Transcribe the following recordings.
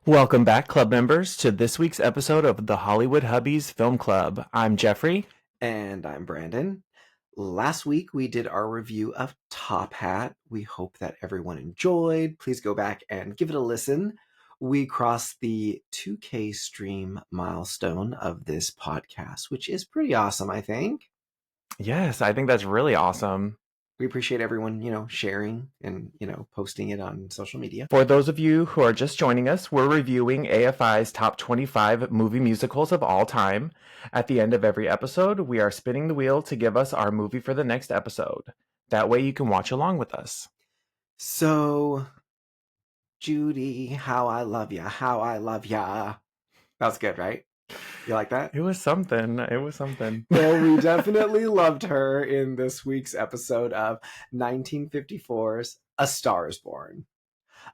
Welcome back, club members, to this week's episode of the Hollywood Hubbies Film Club. I'm Jeffrey. And I'm Brandon. Last week we did our review of Top Hat. We hope that everyone enjoyed. Please go back and give it a listen. We crossed the 2K stream milestone of this podcast, which is pretty awesome, I think. Yes, I think that's really awesome. We appreciate everyone, sharing and, posting it on social media. For those of you who are just joining us, we're reviewing AFI's top 25 movie musicals of all time. At the end of every episode, we are spinning the wheel to give us our movie for the next episode. That way you can watch along with us. So, Judy, how I love ya, how I love ya. That was good, right? You like that? It was something. Well, we definitely loved her in this week's episode of 1954's A Star is Born.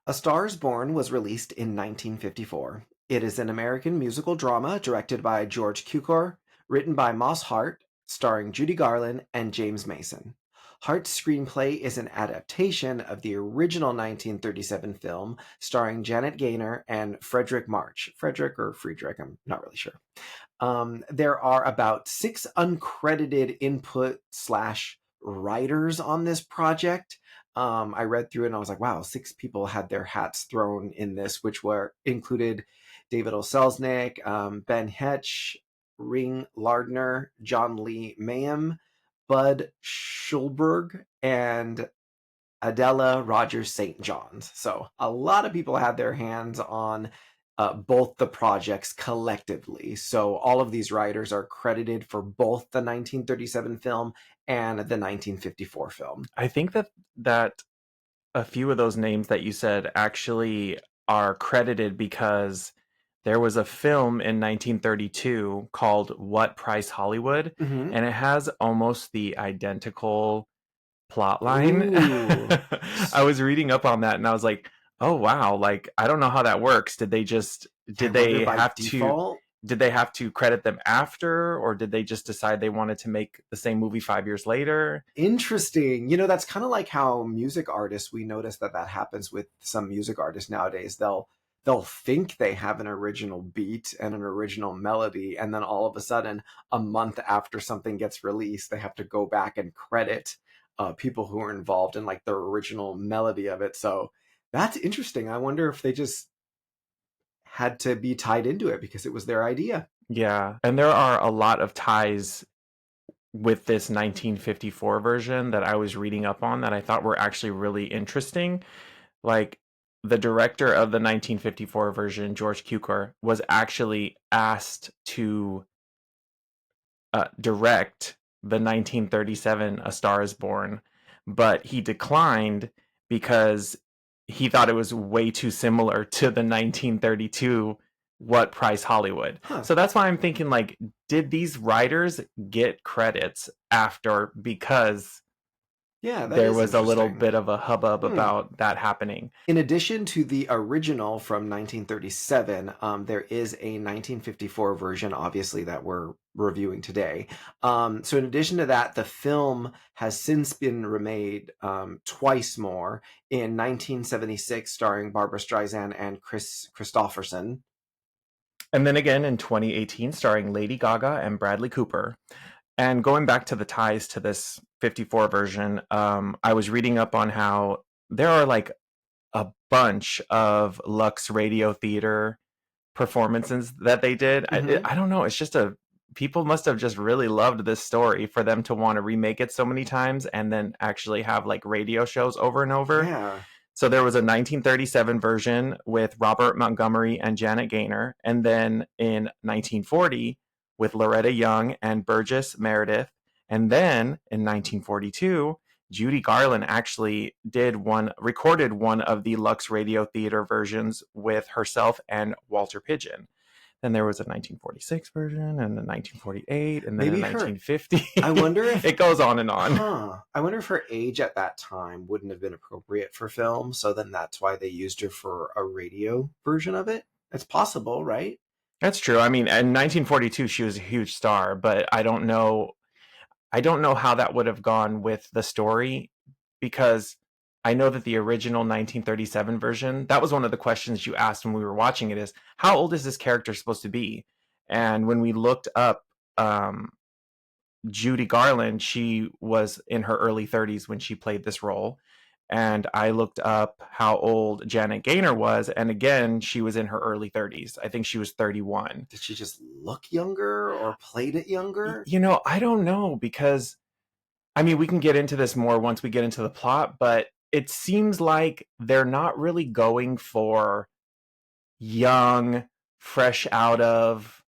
A Star is Born was released in 1954. It is an American musical drama directed by George Cukor, written by Moss Hart, starring Judy Garland and James Mason. Hart's screenplay is an adaptation of the original 1937 film starring Janet Gaynor and Frederick March. Frederick or Friedrich, I'm not really sure. There are about 6 uncredited input/writers on this project. I read through it and I was like, wow, 6 people had their hats thrown in this, which included David O. Selznick, Ben Hetch, Ring Lardner, John Lee Mayhem, Bud Schulberg, and Adela Rogers St. John's. So a lot of people had their hands on both the projects collectively. So all of these writers are credited for both the 1937 film and the 1954 film. I think that a few of those names that you said actually are credited because there was a film in 1932 called What Price Hollywood, Mm-hmm. and it has almost the identical plot line. I was reading up on that and I was like, oh wow, like I don't know how that works. Did they have to credit them after, or did they just decide they wanted to make the same movie 5 years later? Interesting. That's kind of like how music artists, we notice that happens with some music artists nowadays. They'll think they have an original beat and an original melody, and then all of a sudden, a month after something gets released, they have to go back and credit people who were involved in like the original melody of it. So that's interesting. I wonder if they just had to be tied into it because it was their idea. Yeah, and there are a lot of ties with this 1954 version that I was reading up on that I thought were actually really interesting. Like, the director of the 1954 version, George Cukor, was actually asked to direct the 1937 A Star is Born, but he declined because he thought it was way too similar to the 1932 What Price Hollywood. Huh. So that's why I'm thinking, like, did these writers get credits after because there was a little bit of a hubbub about that happening? In addition to the original from 1937, there is a 1954 version, obviously, that we're reviewing today. So in addition to that, the film has since been remade twice more, in 1976, starring Barbra Streisand and Chris Christopherson. And then again in 2018, starring Lady Gaga and Bradley Cooper. And going back to the ties to this 54 version, I was reading up on how there are like a bunch of Lux Radio Theater performances that they did. Mm-hmm. I don't know. It's just people must have just really loved this story for them to want to remake it so many times and then actually have like radio shows over and over. Yeah. So there was a 1937 version with Robert Montgomery and Janet Gaynor. And then in 1940 with Loretta Young and Burgess Meredith. And then in 1942, Judy Garland actually recorded one of the Lux Radio Theater versions with herself and Walter Pidgeon. Then there was a 1946 version and a 1948 and then Maybe a 1950. I wonder if it goes on and on. I wonder if her age at that time wouldn't have been appropriate for film. So then that's why they used her for a radio version of it. It's possible, right? That's true. I mean, in 1942, she was a huge star, but I don't know how that would have gone with the story, because I know that the original 1937 version, that was one of the questions you asked when we were watching it, is how old is this character supposed to be? And when we looked up Judy Garland, she was in her early 30s when she played this role. And I looked up how old Janet Gaynor was, and again, she was in her early 30s. I think she was 31. Did she just look younger or played it younger? I don't know, because I mean, we can get into this more once we get into the plot, but it seems like they're not really going for young, fresh out of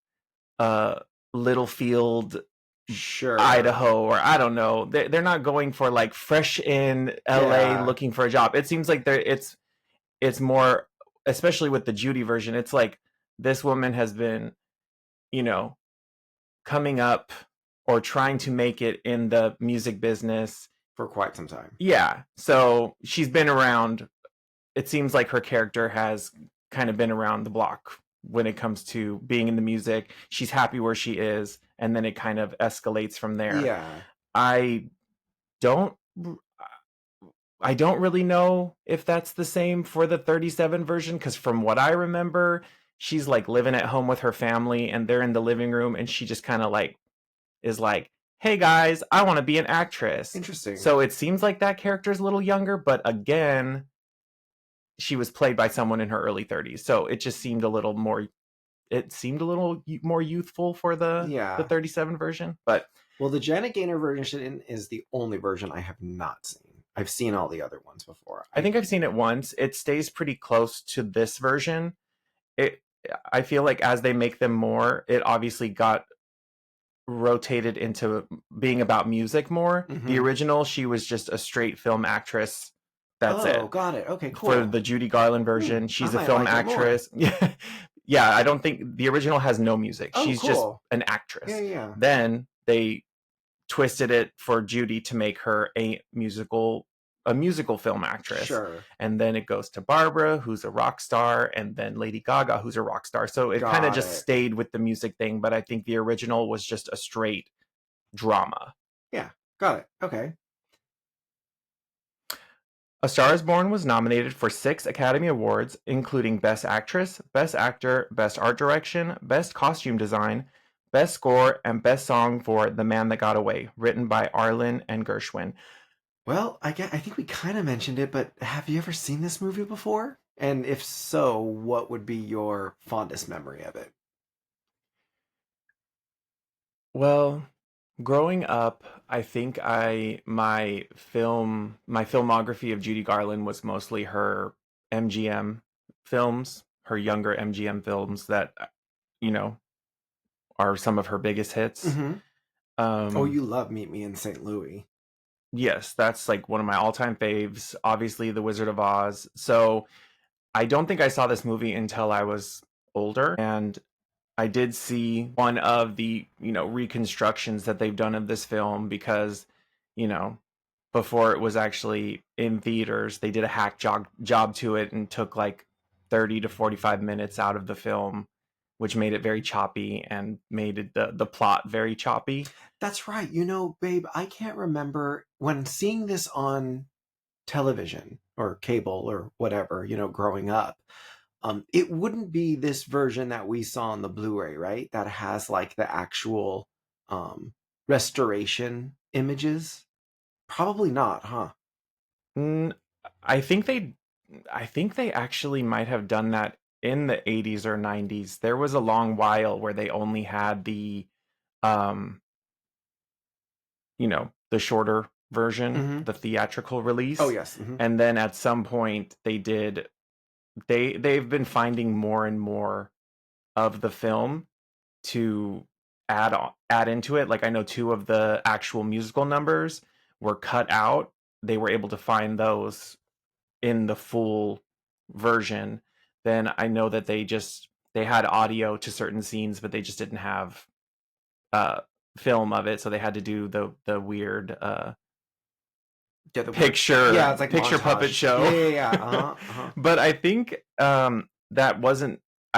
Littlefield, Sure. Idaho, or I don't know. They're not going for like fresh in LA looking for a job. It seems like it's more, especially with the Judy version, it's like this woman has been, coming up or trying to make it in the music business for quite some time. Yeah. So she's been around. It seems like her character has kind of been around the block when it comes to being in the music. She's happy where she is, and then it kind of escalates from there. Yeah. I don't really know if that's the same for the 37 version, because from what I remember, she's like living at home with her family and they're in the living room and she just kind of like is like, hey guys, I want to be an actress. Interesting. So it seems like that character is a little younger, but again, she was played by someone in her early 30s. So it just seemed a little more youthful for the 37 version. But well, the Janet Gaynor version is the only version I have not seen. I've seen all the other ones before. I think I've seen it once. It stays pretty close to this version. I feel like as they make them more, it obviously got rotated into being about music more. Mm-hmm. The original, she was just a straight film actress. That's it. Oh, got it. Okay, cool. For the Judy Garland version, she's a film actress. Yeah, I don't think the original has no music. She's just an actress. Yeah. Then they twisted it for Judy to make her a musical film actress. Sure. And then it goes to Barbara, who's a rock star, and then Lady Gaga, who's a rock star. So it kind of just stayed with the music thing, but I think the original was just a straight drama. Yeah, got it. Okay. A Star is Born was nominated for 6 Academy Awards, including Best Actress, Best Actor, Best Art Direction, Best Costume Design, Best Score, and Best Song for The Man That Got Away, written by Arlen and Gershwin. Well, I think we kind of mentioned it, but have you ever seen this movie before? And if so, what would be your fondest memory of it? Well, growing up, I think my filmography of Judy Garland was mostly her MGM films, her younger MGM films that, are some of her biggest hits. Mm-hmm. You love Meet Me in St. Louis. Yes, that's like one of my all-time faves. Obviously, The Wizard of Oz. So I don't think I saw this movie until I was older, and I did see one of the, reconstructions that they've done of this film because, before it was actually in theaters, they did a hack job to it and took like 30 to 45 minutes out of the film, which made it very choppy and made it the plot very choppy. That's right. Babe, I can't remember when seeing this on television or cable or whatever, growing up. It wouldn't be this version that we saw on the Blu-ray, right? That has like the actual restoration images. Probably not, huh? I think they actually might have done that in the 80s or 90s. There was a long while where they only had the the shorter version, mm-hmm. the theatrical release. Oh yes. Mm-hmm. And then at some point they've been finding more and more of the film to add into it. Like I know 2 of the actual musical numbers were cut out. They were able to find those in the full version. Then I know that they had audio to certain scenes, but they just didn't have film of it, so they had to do the weird picture it's like picture montage. Puppet show. Yeah. Uh-huh. But I think I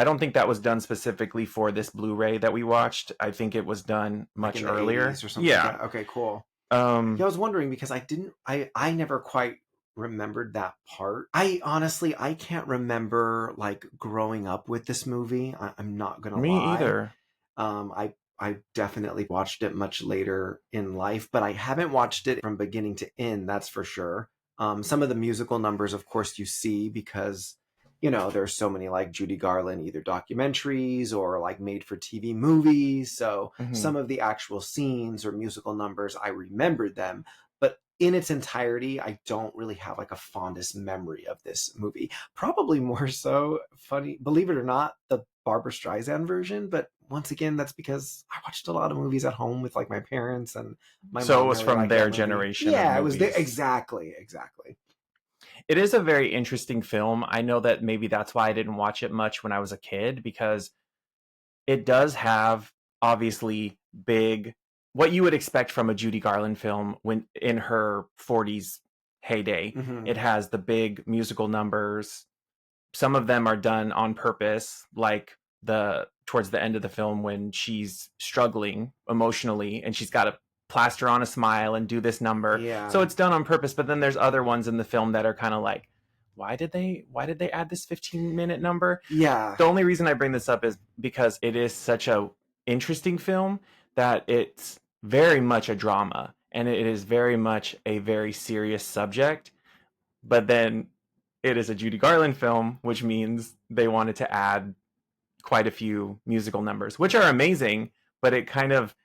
don't think that was done specifically for this Blu-ray that we watched. I think it was done much earlier or something. Yeah. Okay, cool. I was wondering because I never quite remembered that part. I can't remember like growing up with this movie. I'm not gonna Me lie. either. I definitely watched it much later in life, but I haven't watched it from beginning to end, that's for sure. Some of the musical numbers, of course, you see because, there's so many like Judy Garland, either documentaries or like made for TV movies. So Mhm. some of the actual scenes or musical numbers, I remembered them. But in its entirety, I don't really have like a fondest memory of this movie. Probably more so, funny, believe it or not, the Barbara Streisand version. But once again, that's because I watched a lot of movies at home with like my parents, and my So it mom was really from liked their that movie. generation of Yeah, it was there. movies. Exactly. It is a very interesting film. I know that maybe that's why I didn't watch it much when I was a kid, because it does have obviously big, what you would expect from a Judy Garland film when in her 40s heyday. Mm-hmm. It has the big musical numbers. Some of them are done on purpose, like the towards the end of the film when she's struggling emotionally and she's got to plaster on a smile and do this number. So Yeah. it's done on purpose, but then there's other ones in the film that are kind of like, why did they add this 15-minute number? Yeah. The only reason I bring this up is because it is such a interesting film that it's very much a drama and it is very much a very serious subject. But then it is a Judy Garland film, which means they wanted to add quite a few musical numbers, which are amazing. But it kind of,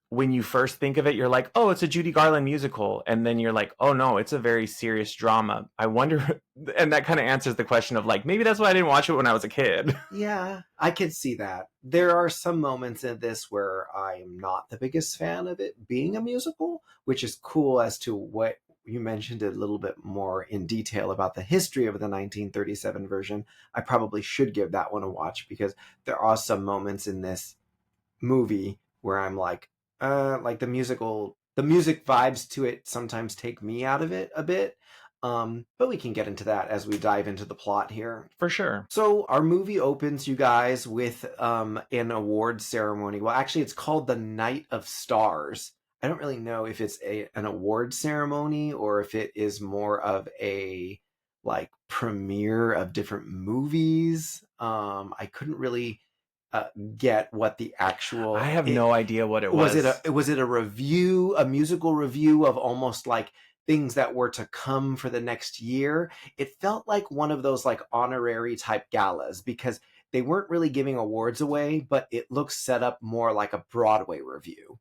when you first think of it, you're like, oh, it's a Judy Garland musical. And then you're like, oh no, it's a very serious drama. I wonder, and that kind of answers the question of like, maybe that's why I didn't watch it when I was a kid. Yeah, I could see that. There are some moments in this where I'm not the biggest fan of it being a musical, which is cool as to what you mentioned a little bit more in detail about the history of the 1937 version. I probably should give that one a watch because there are some moments in this movie where I'm like the music vibes to it sometimes take me out of it a bit. But we can get into that as we dive into the plot here. For sure. So our movie opens, you guys, with an award ceremony. Well, actually, it's called the Night of Stars. I don't really know if it's an award ceremony or if it is more of a like premiere of different movies. I couldn't really uh, get what the I actual have it no idea what it was. was. Was it a review, a musical review of almost like things that were to come for the next year? It felt like one of those like honorary type galas because they weren't really giving awards away, but it looks set up more like a Broadway review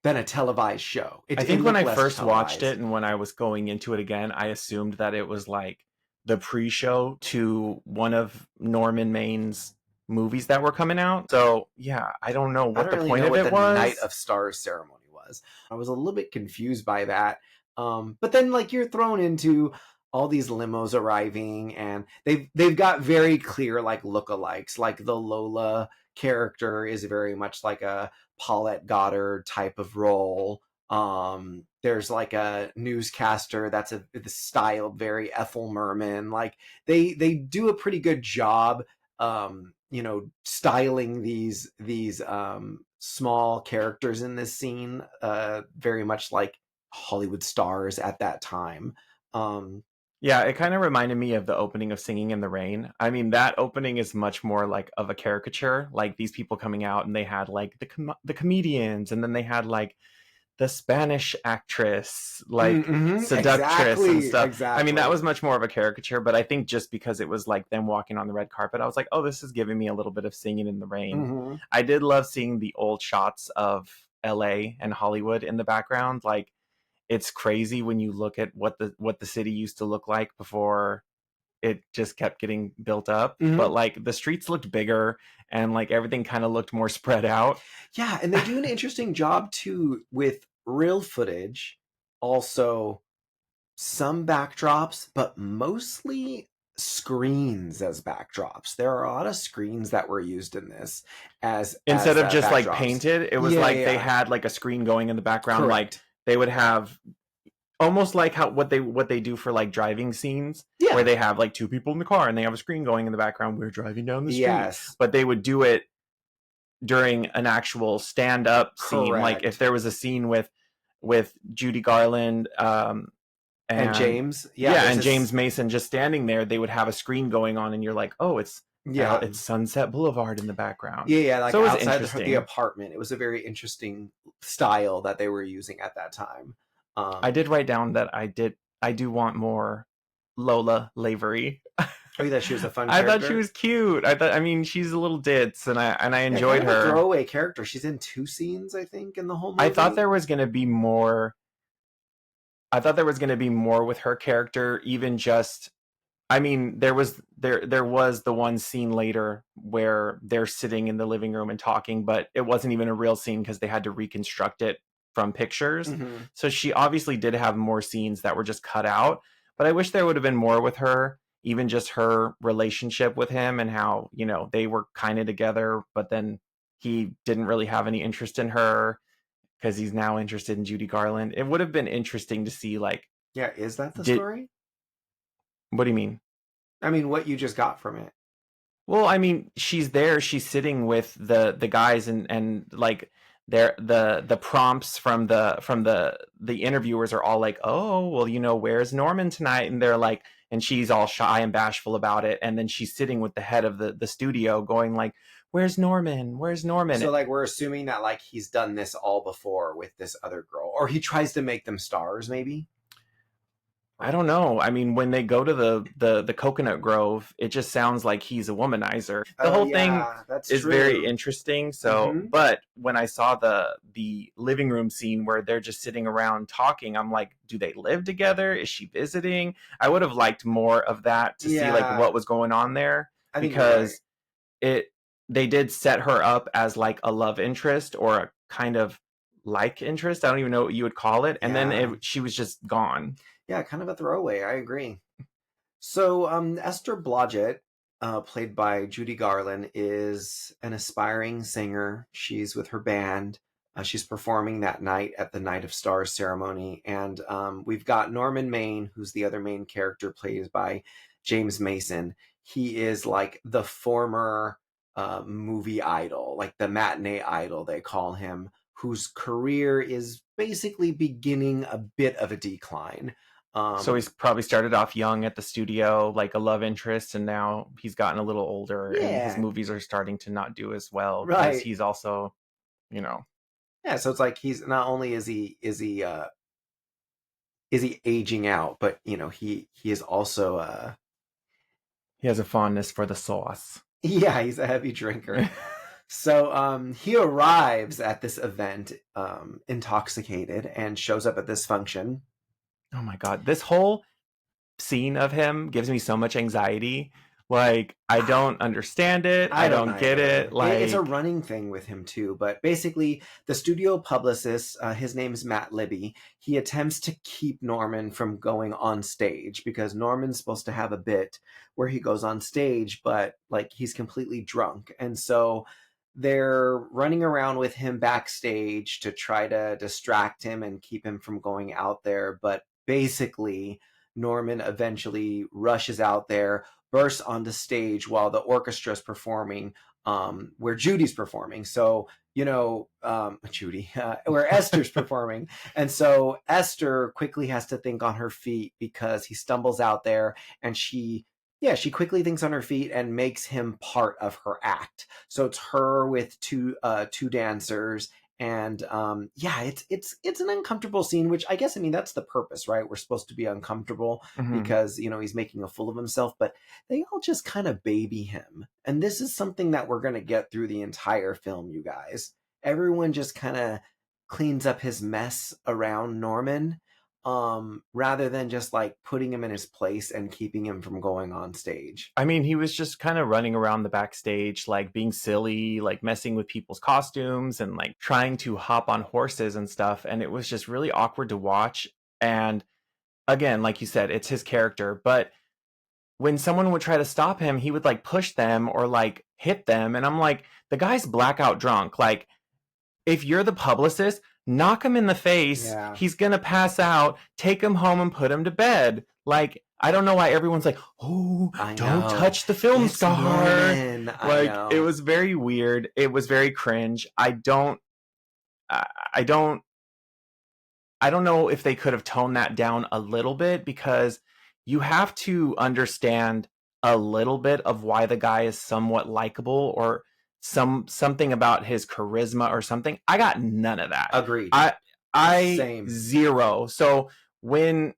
than a televised show. I It think when looked I less first watched televised. it and when I was going into it again, I assumed that it was like the pre-show to one of Norman Main's movies that were coming out. So yeah, I don't know I what don't the really point know of what it the Night was. of Stars ceremony was. I was a little bit confused by that. But then like you're thrown into all these limos arriving and they've got very clear like lookalikes. Like the Lola character is very much like a Paulette Goddard type of role. There's like a newscaster that's the styled very Ethel Merman. Like they do a pretty good job styling these small characters in this scene, very much like Hollywood stars at that time. Um, Yeah, it kind of reminded me of the opening of Singing in the Rain. I mean, that opening is much more like of a caricature, like these people coming out and they had like the comedians and then they had like the Spanish actress, like seductress and stuff. I mean, that exactly. was much more of a caricature, but I think just because it was like them walking on the red carpet, I was like, oh, this is giving me a little bit of Singing in the Rain. Mm-hmm. I did love seeing the old shots of LA and Hollywood in the background. Like, it's crazy when you look at what the city used to look like before it just kept getting built up. Mm-hmm. But like the streets looked bigger and like everything kind of looked more spread out. Yeah, and they do an interesting job too with real footage. Also, some backdrops, but mostly screens as backdrops. There are a lot of screens that were used in this as Instead of just like backdrops. painted, it was like they had like a screen going in the background. Like Correct. they would have almost like how what they do for like driving scenes where Yeah. they have like two people in the car and they have a screen going in the background. We're driving down the street, Yes. but they would do it during an actual stand up scene. Like if Correct. there was a scene with Judy Garland And James, and James Mason just standing there. They would have a screen going on, and you're like, oh, it's Sunset Boulevard in the like so it was outside the apartment. It was a very interesting style that they were using at that time. I did write down that I do want more Lola Lavery. Oh, that she was a fun character? I thought she was cute. I mean, she's a little ditz, and I enjoyed her. A throwaway character. She's in 2 scenes, I think, in the whole movie. I thought there was going to be more. I thought there was going to be more with her character, even just. I mean, there was the one scene later where they're sitting in the living room and talking, but it wasn't even a real scene because they had to reconstruct it from pictures. Mm-hmm. So she obviously did have more scenes that were just cut out, but I wish there would have been more with her, even just her relationship with him and how, you know, they were kind of together, but then he didn't really have any interest in her because he's now interested in Judy Garland. It would have been interesting to see, like... Yeah, is that the story? What do you mean? I mean, what you just got from it. Well, I mean, she's there. She's sitting with the guys, and like the prompts from the interviewers are all like, oh, well, you know, where's Norman tonight? And they're like, and she's all shy and bashful about it. And then she's sitting with the head of the studio going like, where's Norman? Where's Norman? So like, we're assuming that like he's done this all before with this other girl, or he tries to make them stars, maybe. I don't know. I mean, when they go to the coconut grove, it just sounds like he's a womanizer. The whole thing is very interesting. So, but when I saw the living room scene where they're just sitting around talking, I'm like, do they live together? Is she visiting? I would have liked more of that to see like what was going on there, because they did set her up as like a love interest or a kind of like interest. I don't even know what you would call it. And then she was just gone. Yeah, kind of a throwaway. I agree. So Esther Blodgett, played by Judy Garland, is an aspiring singer. She's with her band. She's performing that night at the Night of Stars ceremony. And we've got Norman Maine, who's the other main character, played by James Mason. He is like the former movie idol, like the matinee idol, they call him, whose career is basically beginning a bit of a decline. So he's probably started off young at the studio, like a love interest, and now he's gotten a little older, and his movies are starting to not do as well because he's also, you know. Yeah, so it's like he's not only is he aging out, but you know he is also he has a fondness for the sauce. Yeah, he's a heavy drinker. So he arrives at this event intoxicated and shows up at this function. Oh my God. This whole scene of him gives me so much anxiety. Like, I don't understand it. I don't get it. Like, it's a running thing with him too. But basically, the studio publicist, his name's Matt Libby, he attempts to keep Norman from going on stage because Norman's supposed to have a bit where he goes on stage, but like he's completely drunk. And so they're running around with him backstage to try to distract him and keep him from going out there. But basically, Norman eventually rushes out there, bursts onto stage while the orchestra's performing, where Judy's performing. So, you know, Judy, where Esther's performing. And so Esther quickly has to think on her feet because he stumbles out there, and she quickly thinks on her feet and makes him part of her act. So it's her with two dancers. And it's an uncomfortable scene, which I guess, I mean, that's the purpose, right? We're supposed to be uncomfortable because, you know, he's making a fool of himself, but they all just kind of baby him. And this is something that we're going to get through the entire film, you guys. Everyone just kind of cleans up his mess around Norman, rather than just like putting him in his place and keeping him from going on stage. I mean, he was just kind of running around the backstage, like being silly, like messing with people's costumes and like trying to hop on horses and stuff. And it was just really awkward to watch. And again, like you said, it's his character. But when someone would try to stop him, he would like push them or like hit them. And I'm like, the guy's blackout drunk. Like, if you're the publicist, knock him in the face. Yeah. He's going to pass out. Take him home and put him to bed. Like, I don't know why everyone's like, oh, don't touch the film star. Like, it was very weird. It was very cringe. I don't I don't know if they could have toned that down a little bit, because you have to understand a little bit of why the guy is somewhat likable, or something about his charisma or something. I got none of that. Agreed. I Same. zero. So when,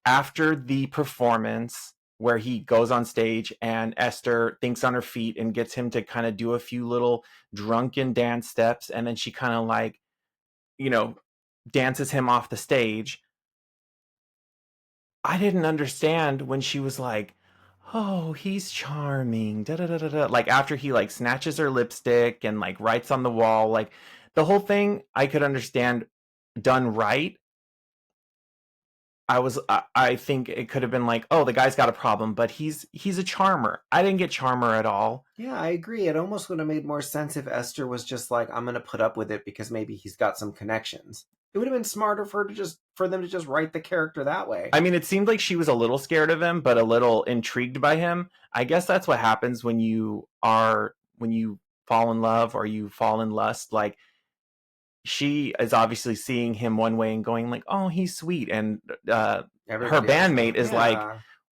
after the performance where he goes on stage and Esther thinks on her feet and gets him to kind of do a few little drunken dance steps, and then she kind of like, dances him off the stage. I didn't understand when she was like, "Oh, he's charming." Da da da da da. Like after he like snatches her lipstick and like writes on the wall, like the whole thing I could understand done right. I think it could have been like, "Oh, the guy's got a problem, but he's a charmer." I didn't get charmer at all. Yeah, I agree. It almost would have made more sense if Esther was just like, I'm gonna put up with it because maybe he's got some connections. It would have been smarter for them to just write the character that way. I mean, it seemed like she was a little scared of him, but a little intrigued by him. I guess that's what happens when you fall in love or you fall in lust. Like, she is obviously seeing him one way and going like, "Oh, he's sweet," and her bandmate is like,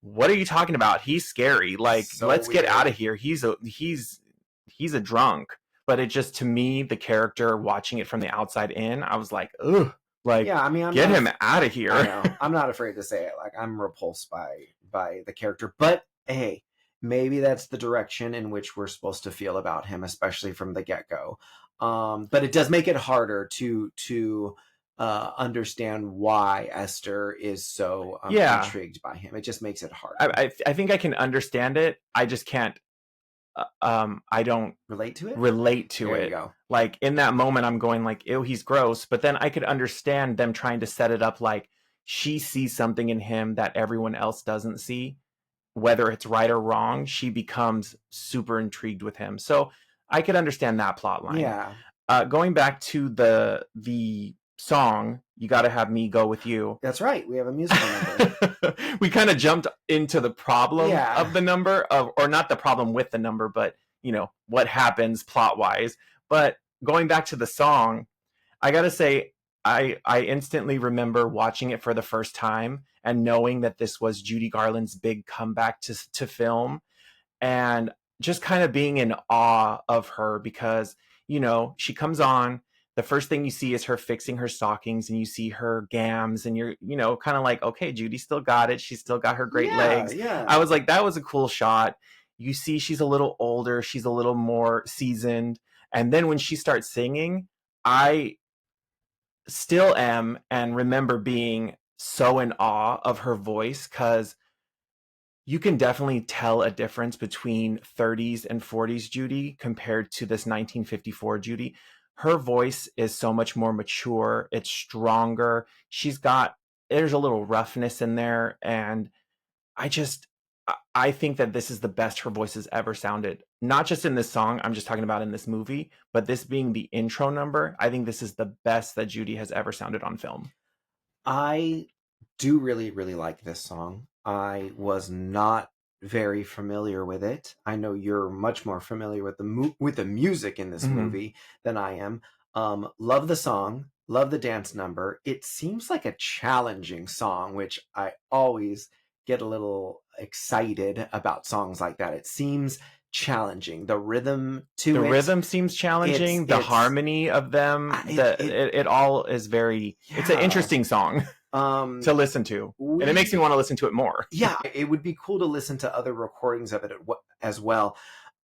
"What are you talking about? He's scary. Like, So let's weird. get out of here. He's a drunk." But it just, to me, the character watching it from the outside in, I was like, "Ugh." Like, yeah, I mean, get him out of here. I know. I'm not afraid to say it. Like, I'm repulsed by the character. But hey, maybe that's the direction in which we're supposed to feel about him, especially from the get-go. But it does make it harder to understand why Esther is so intrigued by him. It just makes it harder. I think I can understand it. I just can't. I don't relate to it. There you go. Like in that moment, I'm going like, "Ew, he's gross." But then I could understand them trying to set it up like she sees something in him that everyone else doesn't see. Whether it's right or wrong, she becomes super intrigued with him. So I could understand that plot line. Yeah. Going back to the song, "You Gotta Have Me Go With You." That's right. We have a musical number. We kind of jumped into the problem of the number, or not the problem with the number, but what happens plot wise. But going back to the song, I gotta say, I instantly remember watching it for the first time and knowing that this was Judy Garland's big comeback to film, and just kind of being in awe of her, because she comes on, the first thing you see is her fixing her stockings, and you see her gams, and you're kind of like, okay, Judy still got it, she's still got her great legs. I was like, that was a cool shot. You see she's a little older, she's a little more seasoned, and then when she starts singing, I still am and remember being so in awe of her voice, because you can definitely tell a difference between 30s and 40s Judy compared to this 1954 Judy. Her voice is so much more mature. It's stronger. There's a little roughness in there. And I think that this is the best her voice has ever sounded. Not just in this song, I'm just talking about in this movie, but this being the intro number, I think this is the best that Judy has ever sounded on film. I do really, really like this song. I was not very familiar with it. I know you're much more familiar with the music in this movie than I am. Love the song, love the dance number. It seems like a challenging song, which I always get a little excited about songs like that. It seems challenging. The rhythm seems challenging. The harmony of them, it all is very. Yeah. It's an interesting song to listen to, and it makes me want to listen to it more. Yeah, it would be cool to listen to other recordings of it as well.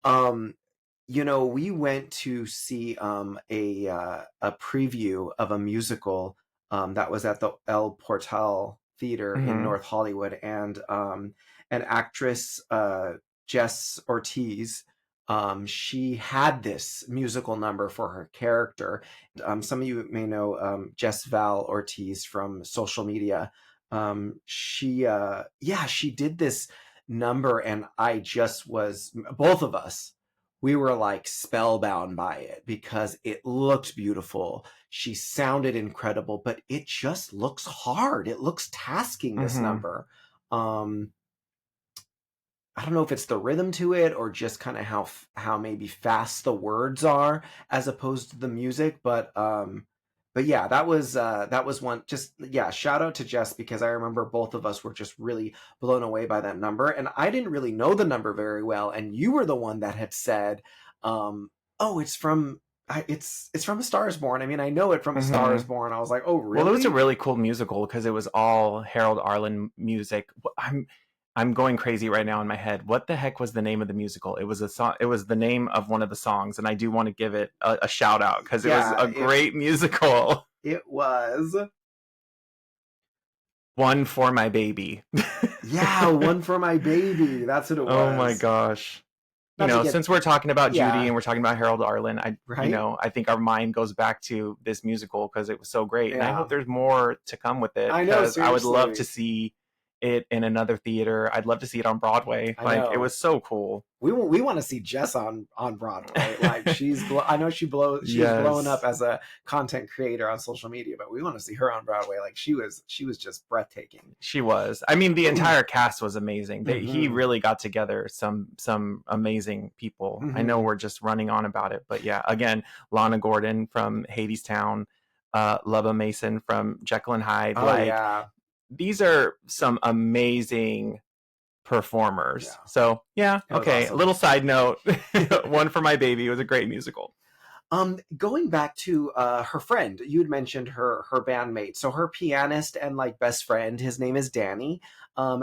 We went to see a preview of a musical that was at the El Portal Theater in North Hollywood, and an actress, Jess Ortiz, she had this musical number for her character. Some of you may know Jess Val Ortiz from social media. She did this number, and both of us, we were like spellbound by it because it looked beautiful. She sounded incredible, but it just looks hard. It looks tasking, this number. I don't know if it's the rhythm to it or just kind of how maybe fast the words are as opposed to the music, but But yeah, that was one. Just yeah, shout out to Jess, because I remember both of us were just really blown away by that number, and I didn't really know the number very well, and you were the one that had said, "Oh, it's from." It's from A Star Is Born. I mean, I know it from A Star Is Born. I was like, oh, really? Well, it was a really cool musical because it was all Harold Arlen music. I'm going crazy right now in my head. What the heck was the name of the musical? It was a song. It was the name of one of the songs, and I do want to give it a shout out because it was a great musical. It was One for My Baby. Yeah, One for My Baby. That's what it was. Oh my gosh. Since we're talking about Judy and we're talking about Harold Arlen, I think our mind goes back to this musical because it was so great. And I hope there's more to come with it. I know, because I would love to see it in another theater. I'd love to see it on Broadway. It was so cool. We want to see Jess on Broadway. Like I know she's blowing up as a content creator on social media, but we want to see her on Broadway. Like she was just breathtaking. She was. I mean, the entire cast was amazing. He really got together some amazing people. I know we're just running on about it, but yeah, again, Lana Gordon from Hadestown, Lubba Mason from Jekyll and Hyde. These are some amazing performers. So yeah, okay. Awesome. A little side note. One for My Baby. It was a great musical. Going back to her friend, you had mentioned her bandmate. So her pianist and like best friend, his name is Danny.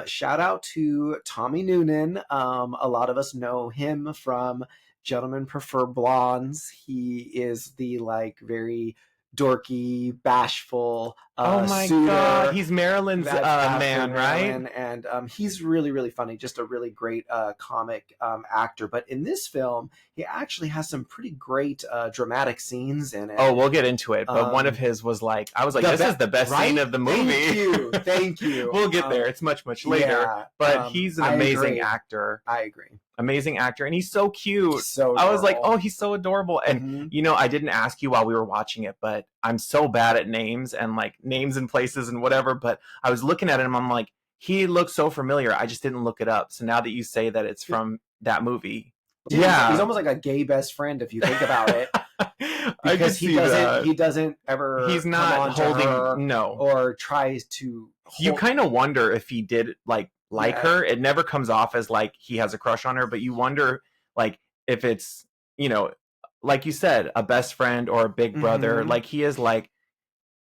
Shout out to Tommy Noonan. A lot of us know him from Gentlemen Prefer Blondes. He is the like very dorky, bashful oh my suitor. God, he's Marilyn's man, right? And he's really, really funny, just a really great comic actor. But in this film, he actually has some pretty great dramatic scenes in it. Oh, we'll get into it. But one of his was like, I was like, this is the best scene of the movie. Thank you. We'll get there. It's much, much later. Yeah, but he's an amazing actor. I agree. Amazing actor, and he's so cute. So I was like, oh, he's so adorable. And I didn't ask you while we were watching it, but I'm so bad at names and like names and places and whatever. But I was looking at him, I'm like, he looks so familiar. I just didn't look it up. So now that you say that it's from that movie, he's almost like a gay best friend if you think about it. Because he doesn't ever. He's not holding or tries to. You kind of wonder if he did like her. It never comes off as like he has a crush on her, but you wonder like if it's like you said, a best friend or a big brother. Like he is like,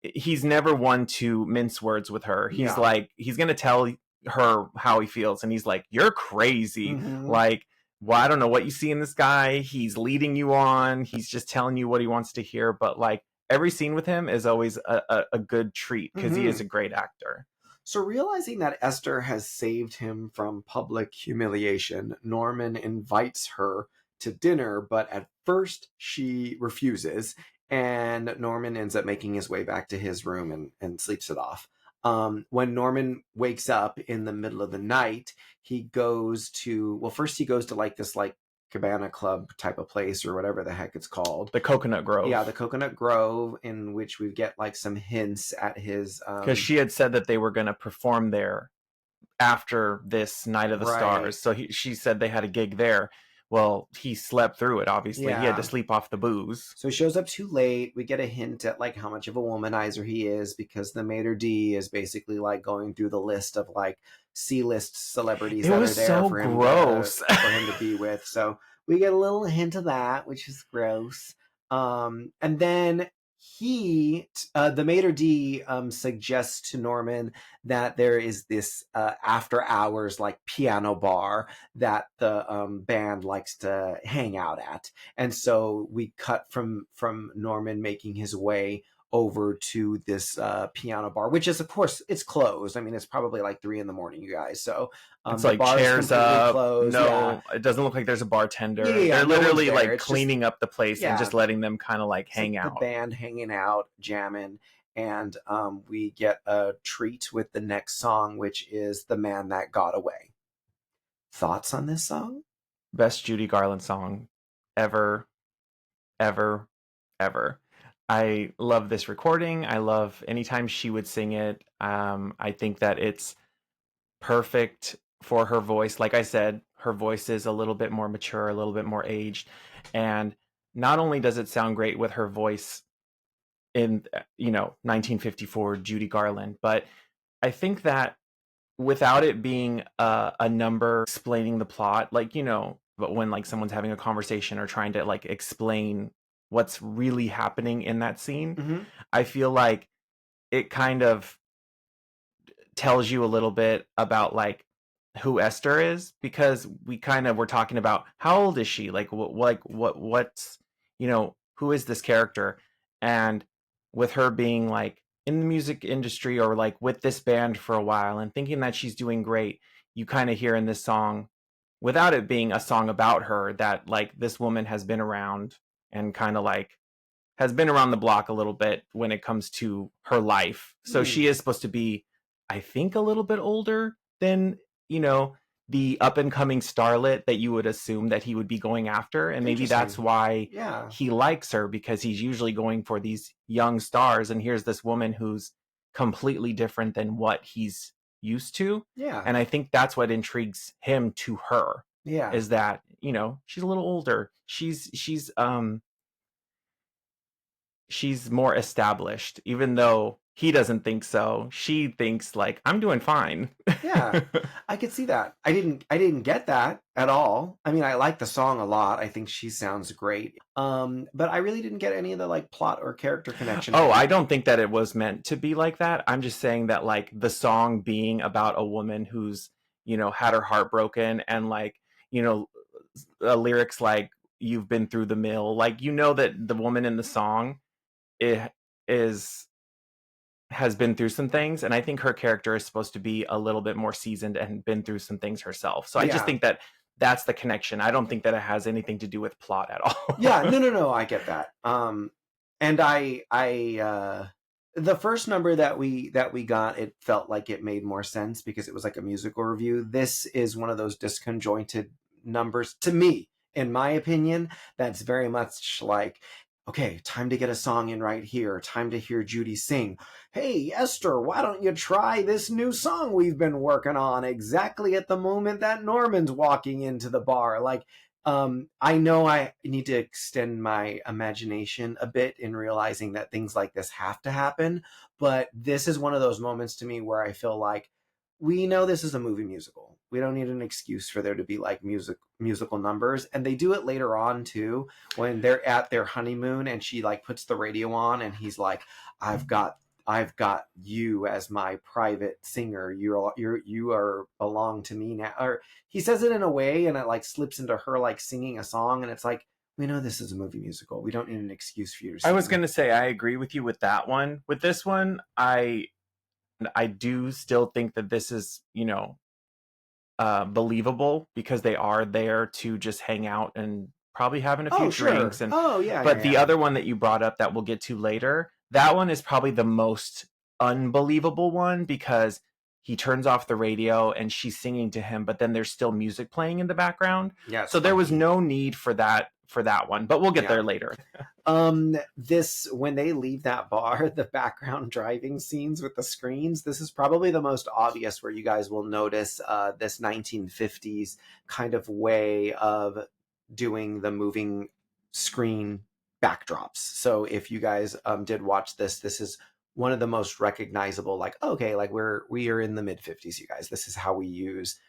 he's never one to mince words with her. He's like, he's gonna tell her how he feels, and he's like, you're crazy. Like, well, I don't know what you see in this guy. He's leading you on. He's just telling you what he wants to hear. But like every scene with him is always a good treat because he is a great actor. So realizing that Esther has saved him from public humiliation, Norman invites her to dinner, but at first she refuses, and Norman ends up making his way back to his room and sleeps it off. When Norman wakes up in the middle of the night, he goes to like this like Cabana Club type of place or whatever the heck it's called. The Coconut Grove. Yeah, the Coconut Grove, in which we get like some hints at his... Because she had said that they were going to perform there after this Night of the Stars. So she said they had a gig there. Well, he slept through it, obviously. Yeah. He had to sleep off the booze. So he shows up too late. We get a hint at like how much of a womanizer he is, because the maitre d' is basically like going through the list of like C-list celebrities that are there so for him to be with. So we get a little hint of that, which is gross. And then the maitre d' suggests to Norman that there is this after hours like piano bar that the band likes to hang out at. And so we cut from Norman making his way over to this piano bar, which is, of course, it's closed. I mean, it's probably like 3 a.m, you guys. So it's like chairs up. Closed. No, it doesn't look like there's a bartender. They're literally like it's cleaning up the place and just letting them kind of like hang out. The band hanging out, jamming. And we get a treat with the next song, which is The Man That Got Away. Thoughts on this song? Best Judy Garland song ever, ever, ever. I love this recording. I love anytime she would sing it. I think that it's perfect for her voice. Like I said, her voice is a little bit more mature, a little bit more aged. And not only does it sound great with her voice in 1954 Judy Garland. But I think that without it being a number explaining the plot, like, but when like someone's having a conversation or trying to like explain what's really happening in that scene, Mm-hmm. I feel like it kind of tells you a little bit about like who Esther is, because we kind of were talking about how old is she, like what's who is this character, and with her being like in the music industry or like with this band for a while and thinking that she's doing great, you kind of hear in this song, without it being a song about her, that like this woman has been around and kind of like has been around the block a little bit when it comes to her life. So she is supposed to be, I think, a little bit older than, you know, the up and coming starlet that you would assume that he would be going after. And maybe that's why Yeah. he likes her, because he's usually going for these young stars. And here's this woman who's completely different than what he's used to. Yeah. And I think that's what intrigues him to her. Yeah. Is that, she's a little older. She's more established, even though he doesn't think so. She thinks like, I'm doing fine. Yeah, I could see that. I didn't get that at all. I mean, I like the song a lot. I think she sounds great. But I really didn't get any of the like plot or character connection. Oh, I don't think that it was meant to be like that. I'm just saying that like the song being about a woman who's, had her heart broken, and like, lyrics like, you've been through the mill, like, that the woman in the song it has been through some things, and I think her character is supposed to be a little bit more seasoned and been through some things herself. So I just think that that's the connection. I don't think that it has anything to do with plot at all. Yeah, no, I get that. And I the first number that we got, it felt like it made more sense because it was like a musical review. This is one of those disconjointed numbers to me, in my opinion, that's very much like, okay, time to get a song in right here. Time to hear Judy sing. Hey, Esther, why don't you try this new song we've been working on exactly at the moment that Norman's walking into the bar? Like, I know I need to extend my imagination a bit in realizing that things like this have to happen, but this is one of those moments to me where I feel like we know this is a movie musical. We don't need an excuse for there to be like musical numbers, and they do it later on too when they're at their honeymoon and she like puts the radio on and he's like, I've got you as my private singer. You are belong to me now. Or he says it in a way and it like slips into her like singing a song, and it's like, we know this is a movie musical. We don't need an excuse for you to sing. I was going to say, I agree with you with that one. With this one, I do still think that this is, believable, because they are there to just hang out and probably having a few drinks. And but the other one that you brought up that we'll get to later, that one is probably the most unbelievable one, because he turns off the radio and she's singing to him, but then there's still music playing in the background. Yeah, so there was no need for that one, but we'll get there later. This, when they leave that bar, the background driving scenes with the screens, this is probably the most obvious where you guys will notice this 1950s kind of way of doing the moving screen backdrops. So if you guys did watch this is one of the most recognizable, like, okay, like we are in the mid 50s, you guys. This is how we use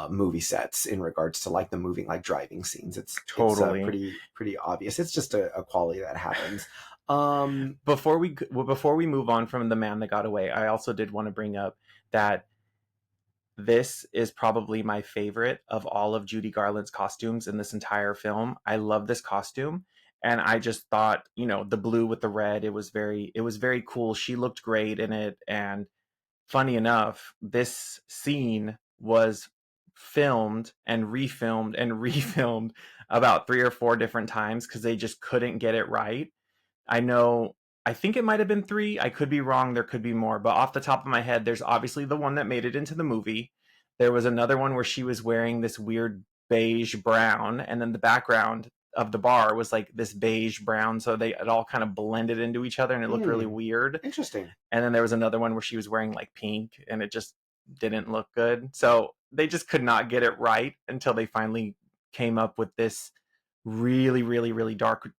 movie sets in regards to like the moving, like driving scenes. It's totally pretty obvious. It's just a quality that happens. Before we move on from The Man That Got Away, I also did want to bring up that this is probably my favorite of all of Judy Garland's costumes in this entire film. I love this costume, and I just thought, the blue with the red, it was very cool. She looked great in it, and funny enough, this scene was filmed and refilmed and refilmed about 3 or 4 different times because they just couldn't get it right. I think it might have been 3. I could be wrong. There could be more. But off the top of my head, there's obviously the one that made it into the movie. There was another one where she was wearing this weird beige brown, and then the background of the bar was like this beige brown. So it all kind of blended into each other, and it looked really weird. Interesting. And then there was another one where she was wearing like pink, and it just didn't look good. So they just could not get it right until they finally came up with this really, really, really dark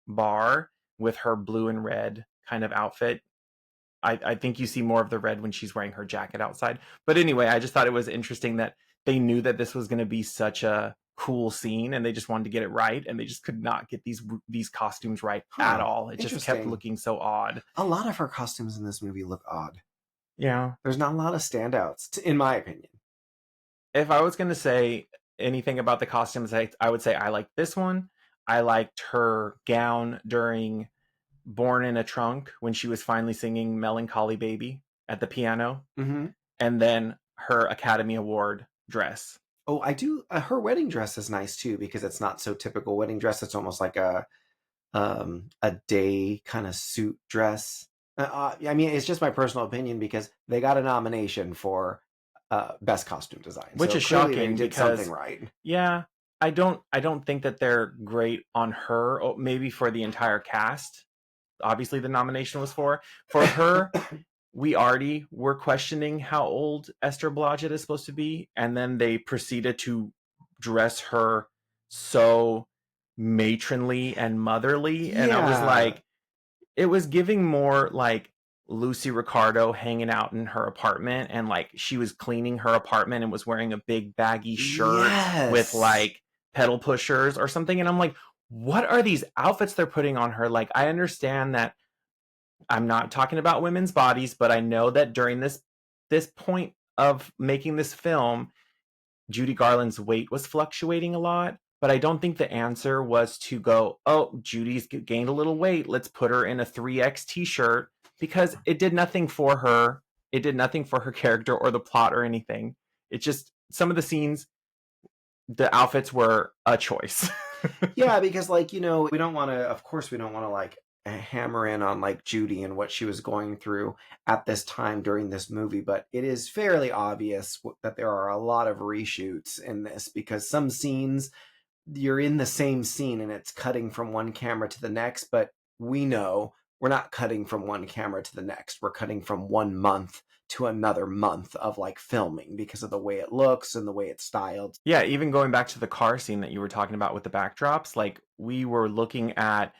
bar with her blue and red kind of outfit. I think you see more of the red when she's wearing her jacket outside. But anyway, I just thought it was interesting that they knew that this was going to be such a cool scene, and they just wanted to get it right, and they just could not get these costumes right at all. It just kept looking so odd. A lot of her costumes in this movie look odd. Yeah. There's not a lot of standouts, in my opinion. If I was going to say anything about the costumes, I would say I liked this one. I liked her gown during Born in a Trunk when she was finally singing Melancholy Baby at the piano. Mm-hmm. And then her Academy Award dress. Oh, I do. Her wedding dress is nice too, because it's not so typical wedding dress. It's almost like a day kind of suit dress. I mean, it's just my personal opinion because they got a nomination for best costume design, which so is shocking. They did something right. Yeah, I don't think that they're great on her. Maybe for the entire cast. Obviously, the nomination was for her. We already were questioning how old Esther Blodgett is supposed to be, and then they proceeded to dress her so matronly and motherly, and I was like, it was giving more like Lucy Ricardo hanging out in her apartment, and like she was cleaning her apartment and was wearing a big baggy shirt with like pedal pushers or something, and I'm like, what are these outfits they're putting on her? Like, I understand that I'm not talking about women's bodies, but I know that during this point of making this film, Judy Garland's weight was fluctuating a lot. But I don't think the answer was to go, oh, Judy's gained a little weight, let's put her in a 3X t-shirt, because it did nothing for her. It did nothing for her character or the plot or anything. It just, some of the scenes, the outfits were a choice. Yeah, because like, we don't want to like hammer in on like Judy and what she was going through at this time during this movie, but it is fairly obvious that there are a lot of reshoots in this, because some scenes you're in the same scene and it's cutting from one camera to the next, but we know we're not cutting from one camera to the next. We're cutting from one month to another month of like filming because of the way it looks and the way it's styled. Yeah, even going back to the car scene that you were talking about with the backdrops, like we were looking at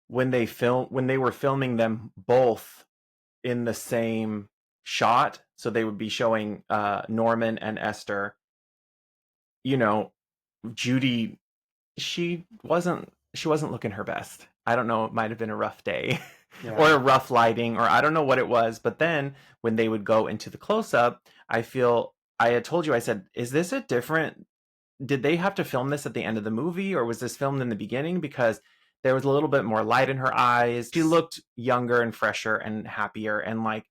when they were filming them both in the same shot, so they would be showing Norman and Esther. Judy, she wasn't looking her best. I don't know, it might have been a rough day. Yeah. Or a rough lighting, or I don't know what it was. But then when they would go into the close-up, I had told you, I said, is this did they have to film this at the end of the movie, or was this filmed in the beginning? Because there was a little bit more light in her eyes. She looked younger and fresher and happier, and like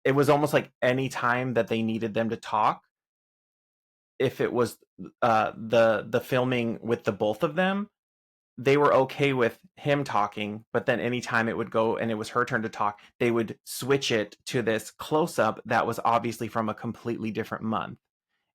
it was almost like any time that they needed them to talk, if it was the filming with the both of them, they were okay with him talking, but then anytime it would go and it was her turn to talk, they would switch it to this close-up that was obviously from a completely different month.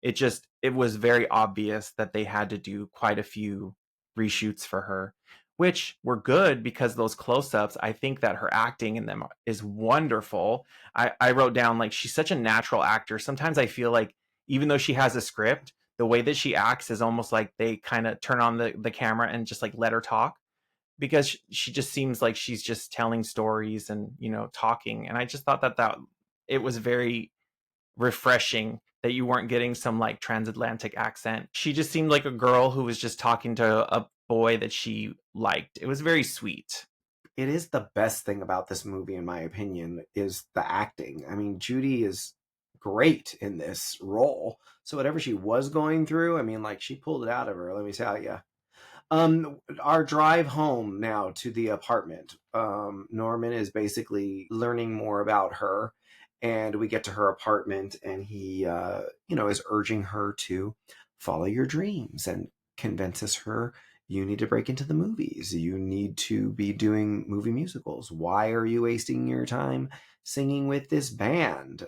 It was very obvious that they had to do quite a few reshoots for her, which were good because those close-ups, I think that her acting in them is wonderful. I wrote down, like, she's such a natural actor. Sometimes I feel like even though she has a script, the way that she acts is almost like they kind of turn on the camera and just like let her talk, because she just seems like she's just telling stories and, talking. And I just thought that it was very refreshing that you weren't getting some like transatlantic accent. She just seemed like a girl who was just talking to a boy that she liked. It was very sweet. It is the best thing about this movie, in my opinion, is the acting. I mean, Judy is great in this role. So whatever she was going through, I mean, like, she pulled it out of her, let me tell you. Our drive home now to the apartment, Norman is basically learning more about her, and we get to her apartment, and he is urging her to follow your dreams and convinces her, you need to break into the movies, you need to be doing movie musicals, why are you wasting your time singing with this band?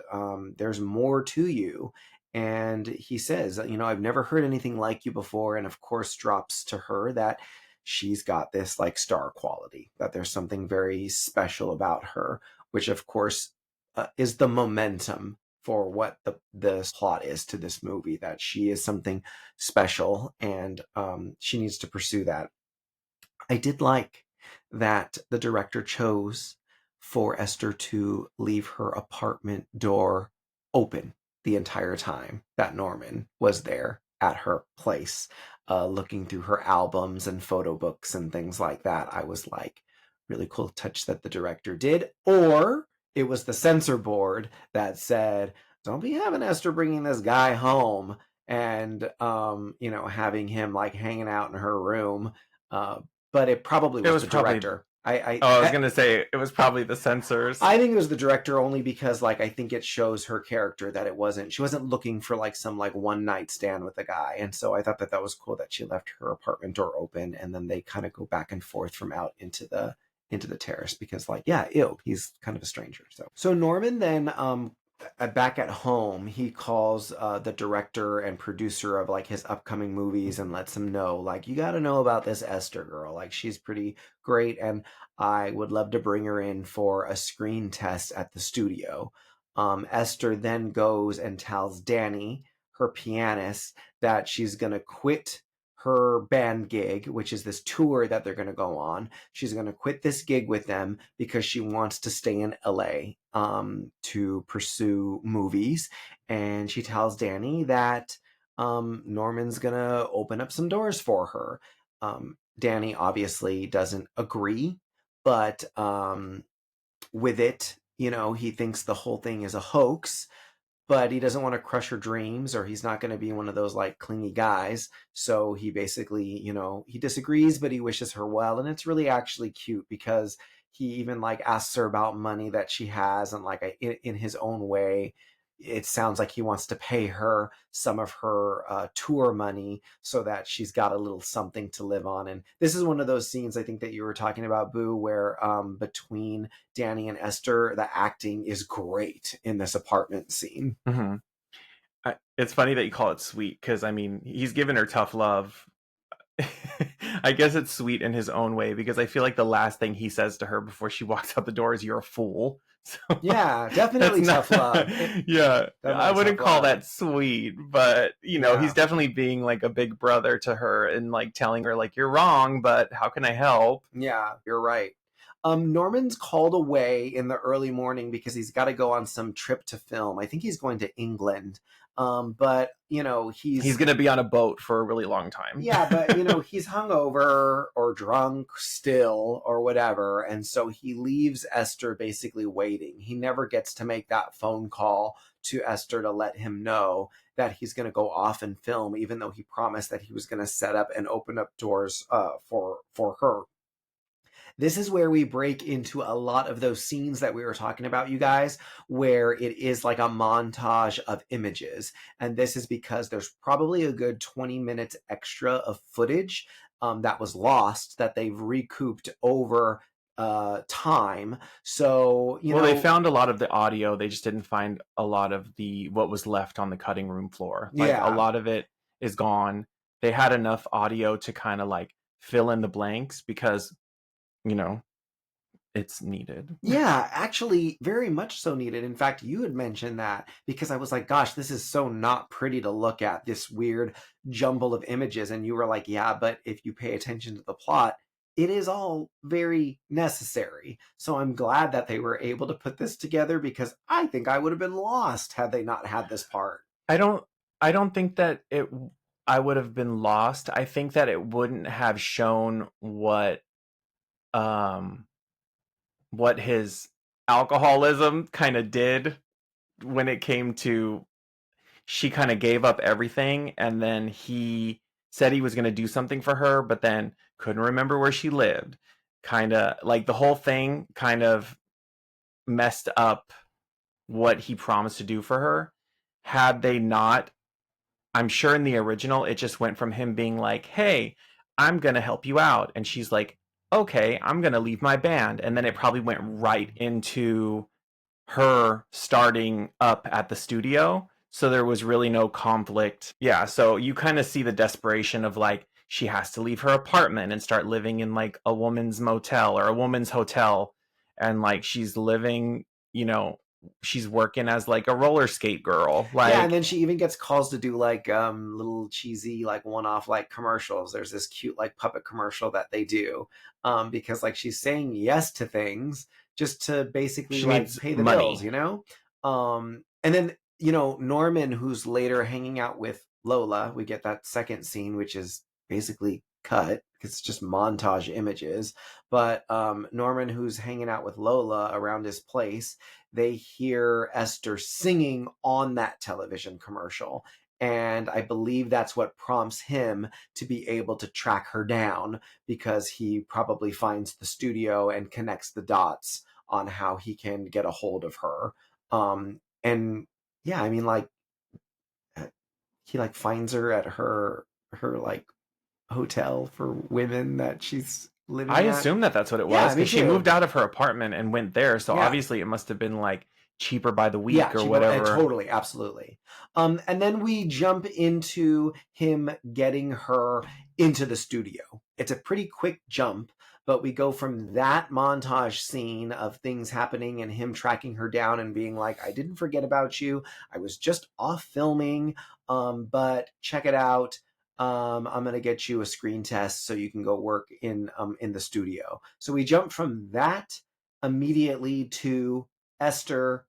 There's more to you. And he says, I've never heard anything like you before. And of course drops to her that she's got this like star quality, that there's something very special about her, which of course is the momentum for what the plot is to this movie, that she is something special, and she needs to pursue that. I did like that the director chose for Esther to leave her apartment door open the entire time that Norman was there at her place, looking through her albums and photo books and things like that. I was like, really cool touch that the director did. Or it was the censor board that said, don't be having Esther bringing this guy home and having him like hanging out in her room. But it probably was the director. I was gonna say it was probably the censors. I think it was the director only because like I think it shows her character that she wasn't looking for like some like one night stand with a guy, and so I thought that was cool that she left her apartment door open, and then they kind of go back and forth from out into the terrace because like he's kind of a stranger. So Norman then back at home, he calls the director and producer of like his upcoming movies and lets him know like, you got to know about this Esther girl, like she's pretty great and I would love to bring her in for a screen test at the studio. Esther then goes and tells Danny, her pianist, that she's gonna quit her band gig, which is this tour that they're going to go on. She's going to quit this gig with them because she wants to stay in LA to pursue movies. And she tells Danny that Norman's going to open up some doors for her. Danny obviously doesn't agree, but with it, he thinks the whole thing is a hoax. But he doesn't want to crush her dreams, or he's not going to be one of those like clingy guys. So he basically, he disagrees, but he wishes her well. And it's really actually cute because he even like asks her about money that she has. And like in his own way, it sounds like he wants to pay her some of her tour money so that she's got a little something to live on. And this is one of those scenes I think that you were talking about, Boo, where between Danny and Esther, the acting is great in this apartment scene. Mm-hmm. It's funny that you call it sweet because, I mean, he's giving her tough love. I guess it's sweet in his own way because I feel like the last thing he says to her before she walks out the door is, "You're a fool." So, yeah, definitely tough love. Yeah, I wouldn't call that sweet, but he's definitely being like a big brother to her and like telling her like, "You're wrong, but how can I help?" Yeah, you're right. Norman's called away in the early morning because he's got to go on some trip to film. I think he's going to England. But he's going to be on a boat for a really long time. Yeah, but he's hungover or drunk still or whatever, and so he leaves Esther basically waiting. He never gets to make that phone call to Esther to let him know that he's going to go off and film, even though he promised that he was going to set up and open up doors for her. This is where we break into a lot of those scenes that we were talking about, you guys, where it is like a montage of images. And this is because there's probably a good 20 minutes extra of footage that was lost that they've recouped over time. So, they found a lot of the audio. They just didn't find a lot of what was left on the cutting room floor. Like a lot of it is gone. They had enough audio to kind of like fill in the blanks because it's needed. Yeah, actually very much so needed. In fact, you had mentioned that because I was like, gosh, this is so not pretty to look at, this weird jumble of images. And you were like, yeah, but if you pay attention to the plot, it is all very necessary. So I'm glad that they were able to put this together because I think I would have been lost had they not had this part. I don't think that I would have been lost. I think that it wouldn't have shown what his alcoholism kind of did when it came to, she kind of gave up everything and then he said he was going to do something for her, but then couldn't remember where she lived. Kind of like the whole thing kind of messed up what he promised to do for her. Had they not, I'm sure in the original, it just went from him being like, "Hey, I'm going to help you out." And she's like, "Okay, I'm going to leave my band." And then it probably went right into her starting up at the studio. So there was really no conflict. Yeah, so you kind of see the desperation of like, she has to leave her apartment and start living in like a woman's motel or a woman's hotel. And like, she's living, she's working as like a roller skate girl. Yeah, and Like then she even gets calls to do like little cheesy like one-off like commercials. There's this cute like puppet commercial that they do because like she's saying yes to things just to basically she like needs pay the bills, money. you know? And then Norman, who's later hanging out with Lola, we get that second scene which is basically cut because it's just montage images. But Norman, who's hanging out with Lola around his place, they hear Esther singing on that television commercial. And I believe that's what prompts him to be able to track her down, because he probably finds the studio and connects the dots on how he can get a hold of her. And yeah, I mean, like, he like finds her at her like hotel for women that she's I living at. assume that that's what it was Yeah, me because she too. moved out of her apartment and went there. So Yeah. obviously it must have been like cheaper by the Yeah, week or cheaper, whatever. totally, absolutely. And then we jump into him getting her into the studio. It's a pretty quick jump, but we go from that montage scene of things happening and him tracking her down and being like, "I didn't forget about you. I was just off filming, but check it out. I'm gonna get you a screen test so you can go work in the studio." So we jump from that immediately to Esther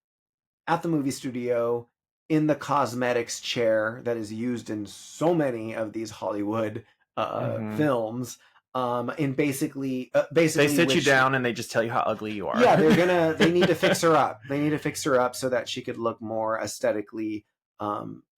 at the movie studio in the cosmetics chair that is used in so many of these Hollywood Hmm. films. In They basically, sit you which, down and they just tell you how ugly you are. yeah, they need to fix her up. They need to fix her up so that she could look more aesthetically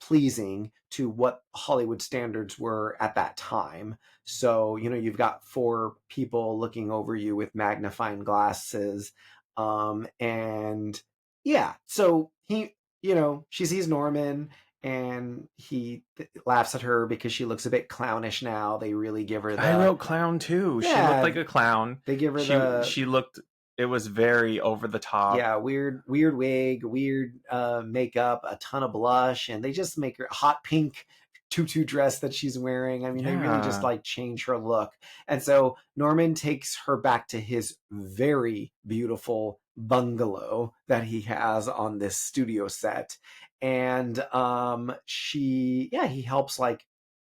pleasing to what Hollywood standards were at that time. So, you've got four people looking over you with magnifying glasses. And yeah, so she sees Norman and he laughs at her because she looks a bit clownish now. They really give her I the, wrote clown too. She looked yeah, like a clown. they give her She the, she looked it was very over the top. yeah, weird wig, weird makeup, a ton of blush, and they just make her hot pink tutu dress that she's wearing. I mean, they really just Yeah. like change her look. And so Norman takes her back to his very beautiful bungalow that he has on this studio set. And he helps like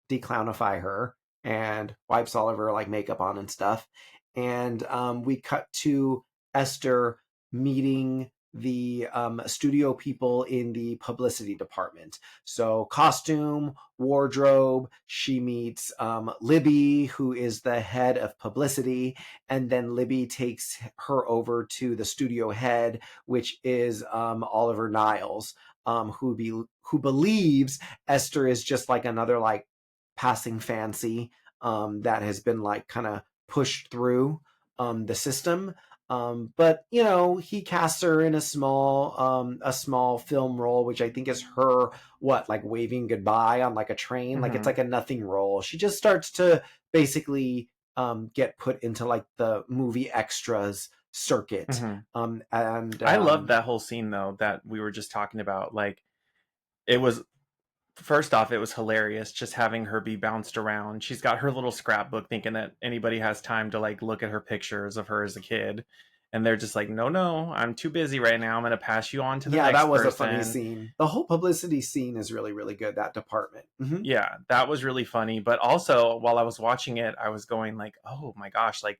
declownify her and wipes all of her like makeup on and stuff. And we cut to Esther meeting the studio people in the publicity department. So costume, wardrobe. She meets Libby, who is the head of publicity, and then Libby takes her over to the studio head, which is Oliver Niles, who believes Esther is just like another like passing fancy that has been like kind of pushed through the system. But he casts her in a small film role, which I think is her like waving goodbye on like a train. Like it's Hmm. like a nothing role. She just starts to basically get put into like the movie extras circuit. Hmm. And I love that whole scene though that we were just talking about. Like it was first off, it was hilarious just having her be bounced around. She's got her little scrapbook thinking that anybody has time to like look at her pictures of her as a kid. And they're just like, no, no, I'm too busy right now. I'm going to pass you on to the yeah, that next was a funny person. scene. The whole publicity scene is really, really good. That department. Mm-hmm. Yeah, that was really funny. But also, while I was watching it, I was going like, oh my gosh, like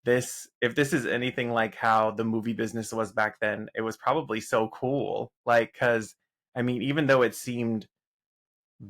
if this is anything like how the movie business was back then, it was probably so cool. Like, because I mean, even though it seemed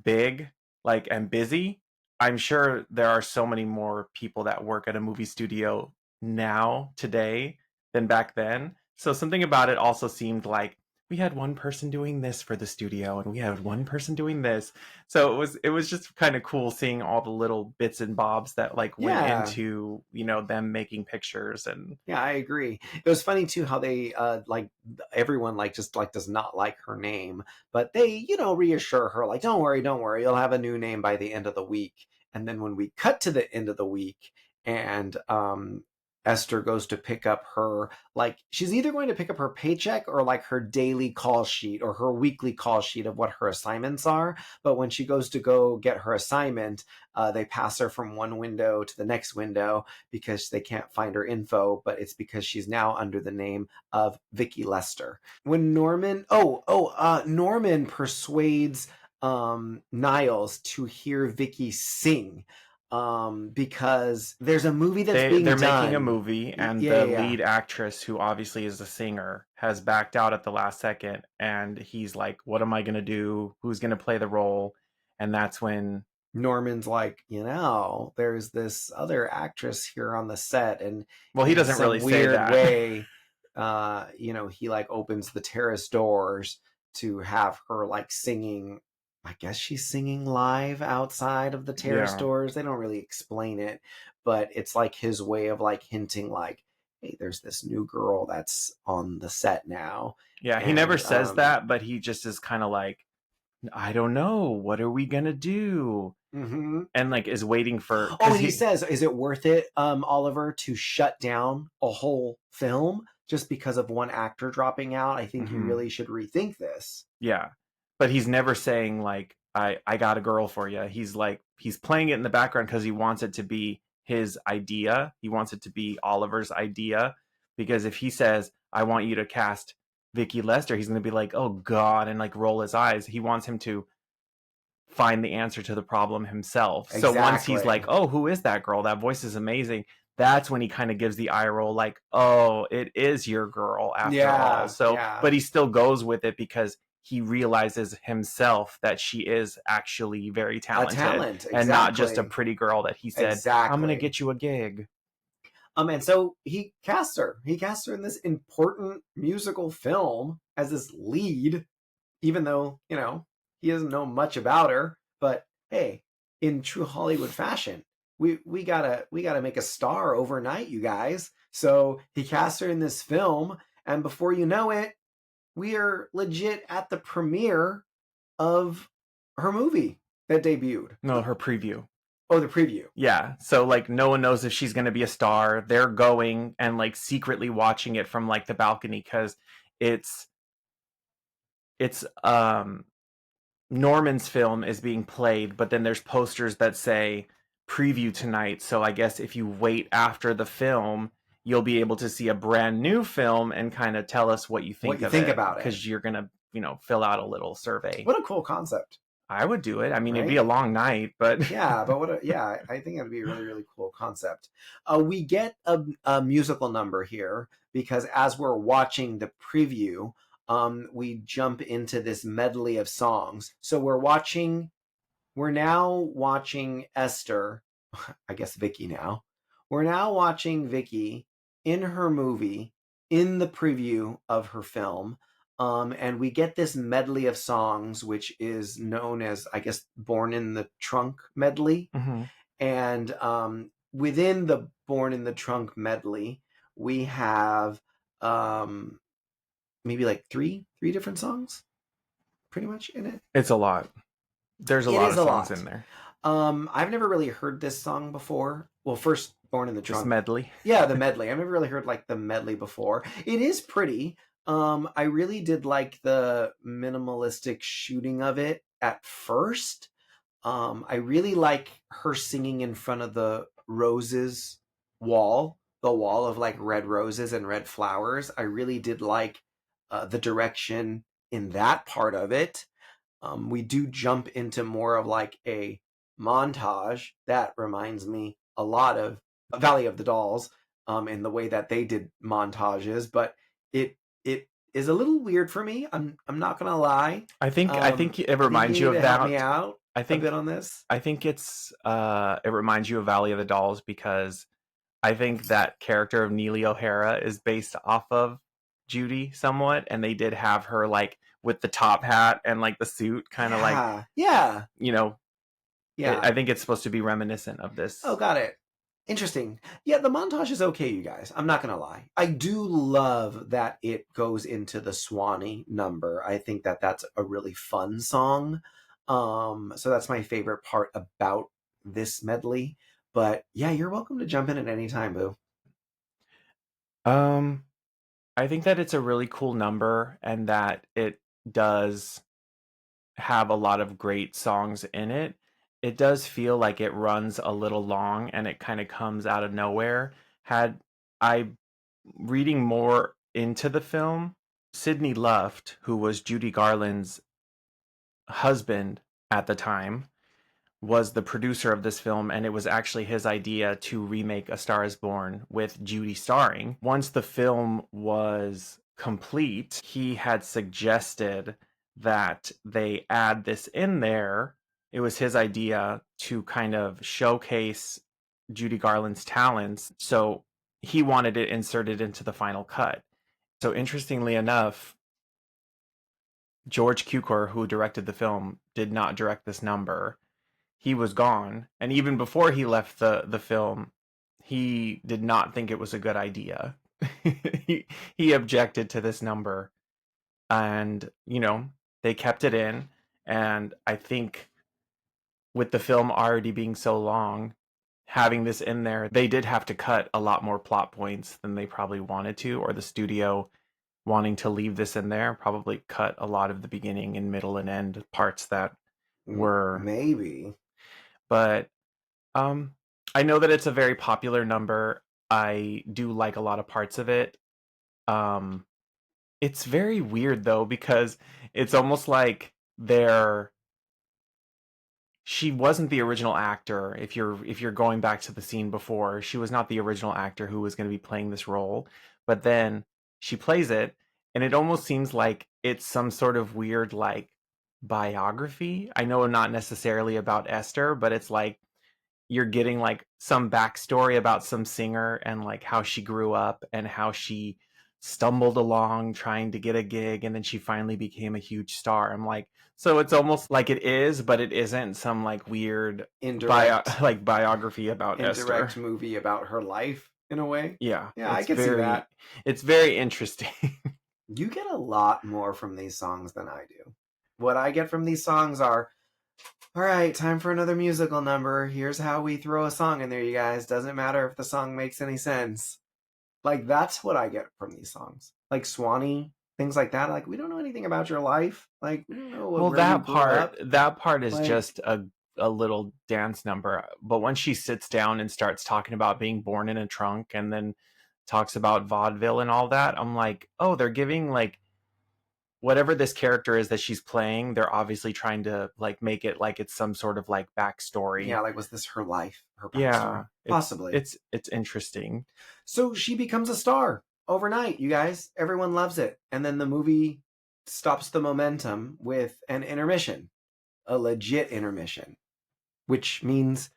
big like and busy, I'm sure there are so many more people that work at a movie studio now today than back then. So something about it also seemed like we had one person doing this for the studio and we had one person doing this. So it was just kind of cool seeing all the little bits and bobs that like went Yeah, into them making pictures. And yeah, I agree. It was funny too how they like everyone like just like does not like her name, but they reassure her like, don't worry, you'll have a new name by the end of the week. And then when we cut to the end of the week and Esther goes to pick up her, like, she's either going to pick up her paycheck or like her daily call sheet or her weekly call sheet of what her assignments are. But when she goes to go get her assignment, they pass her from one window to the next window because they can't find her info, but it's because she's now under the name of Vicky Lester. When Norman persuades Niles to hear Vicky sing, because there's a movie that's being they're done. making a movie, and the lead actress, who obviously is a singer, has backed out at the last second, and he's like, what am I gonna do? Who's gonna play the role? And that's when Norman's like, there's this other actress here on the set, and well, he doesn't really say that way, he like opens the terrace doors to have her like singing. I guess she's singing live outside of the terrace doors. They don't really explain it, but it's like his way of like hinting like, hey, there's this new girl that's on the set now. Yeah, he never says that, but he just is kind of like, I don't know, what are we gonna do? Mm-hmm. And like is waiting for. Oh, and he says, is it worth it, Oliver, to shut down a whole film just because of one actor dropping out? I think you really should rethink this. Yeah, but he's never saying like, I got a girl for you. He's like, he's playing it in the background because he wants it to be his idea. He wants it to be Oliver's idea, because if he says, I want you to cast Vicky Lester, he's going to be like, oh God, and like roll his eyes. He wants him to find the answer to the problem himself. Exactly. So once he's like, oh, who is that girl? That voice is amazing. That's when he kind of gives the eye roll, like, oh, it is your girl after all. So, but he still goes with it because he realizes himself that she is actually very talented, exactly. And not just a pretty girl that he said, I'm going to get you a gig. And so he casts her. He casts her in this important musical film as this lead, even though, he doesn't know much about her. But hey, in true Hollywood fashion, we gotta make a star overnight, you guys. So he casts her in this film, and before you know it, we are legit at the premiere of her movie that debuted. No, her preview. Oh, the preview. Yeah. So like no one knows if she's going to be a star. They're going and like secretly watching it from like the balcony because it's Norman's film is being played, but then there's posters that say preview tonight. So I guess if you wait after the film, you'll be able to see a brand new film and kind of tell us what you think about it. Because you're going to, fill out a little survey. What a cool concept. I would do it. I mean, It'd be a long night, but yeah, but I think it'd be a really, really cool concept. We get a musical number here because as we're watching the preview, we jump into this medley of songs. So we're now watching Esther, I guess Vicky now. We're now watching Vicky in her movie in the preview of her film. And we get this medley of songs, which is known as, I guess, Born in the Trunk medley. Mm-hmm. And within the Born in the Trunk medley, we have maybe like three different songs pretty much in it. It's a lot. There's a lot of songs in there. I've never really heard this song before. Well, first Born in the Trunk. This medley. Yeah, the medley. I've never really heard like the medley before. It is pretty. I really did like the minimalistic shooting of it at first. I really like her singing in front of the roses wall, the wall of like red roses and red flowers. I really did like the direction in that part of it. We do jump into more of like a montage that reminds me a lot of Valley of the Dolls in the way that they did montages, but it is a little weird for me. I'm not gonna lie. I think it reminds you of that. Help me out. I think a bit on this. I think it's it reminds you of Valley of the Dolls because I think that character of Neely O'Hara is based off of Judy somewhat, and they did have her like with the top hat and like the suit, kind of like yeah. I think it's supposed to be reminiscent of this. Oh, got it. Interesting. Yeah, the montage is okay, you guys. I'm not going to lie. I do love that it goes into the Swanee number. I think that that's a really fun song. So that's my favorite part about this medley. But yeah, you're welcome to jump in at any time, boo. Um, I think that it's a really cool number and that it does have a lot of great songs in it. It does feel like it runs a little long and it kind of comes out of nowhere. Had I reading more into the film, Sidney Luft, who was Judy Garland's husband at the time, was the producer of this film, and it was actually his idea to remake A Star is Born with Judy starring. Once the film was complete, he had suggested that they add this in there. It was his idea to kind of showcase Judy Garland's talents. So he wanted it inserted into the final cut. So interestingly enough, George Cukor, who directed the film, did not direct this number. He was gone, and even before he left the film, he did not think it was a good idea. he objected to this number, and they kept it in. And I think with the film already being so long, having this in there, they did have to cut a lot more plot points than they probably wanted to, or the studio wanting to leave this in there probably cut a lot of the beginning and middle and end parts that were maybe. But I know that it's a very popular number. I do like a lot of parts of it. Um it's very weird though, because it's almost like she wasn't the original actor. If you're going back to the scene before, she was not the original actor who was going to be playing this role, but then she plays it, and it almost seems like it's some sort of weird like biography. I know not necessarily about Esther, but it's like you're getting like some backstory about some singer and like how she grew up and how she stumbled along trying to get a gig and then she finally became a huge star. I'm like, so it's almost like it is, but it isn't some like weird Indirect biography about Esther. movie about her life in a way. Yeah, Yeah, I can see that. It's very interesting. You get a lot more from these songs than I do. What I get from these songs are, all right, time for another musical number. Here's how we throw a song in there, you guys. Doesn't matter if the song makes any sense. Like, that's what I get from these songs. Like Swanee, things like that. Like, we don't know anything about your life. Like, we don't know Well, where you grew up. that part is Like, just a little dance number. But when she sits down and starts talking about being born in a trunk and then talks about vaudeville and all that, I'm like, oh, they're giving like whatever this character is that she's playing, they're obviously trying to like make it like it's some sort of like backstory. Yeah, like was this her life, her backstory? Yeah, possibly. It's interesting. So she becomes a star overnight, you guys. Everyone loves it. And then the movie stops the momentum with an intermission, a legit intermission, which means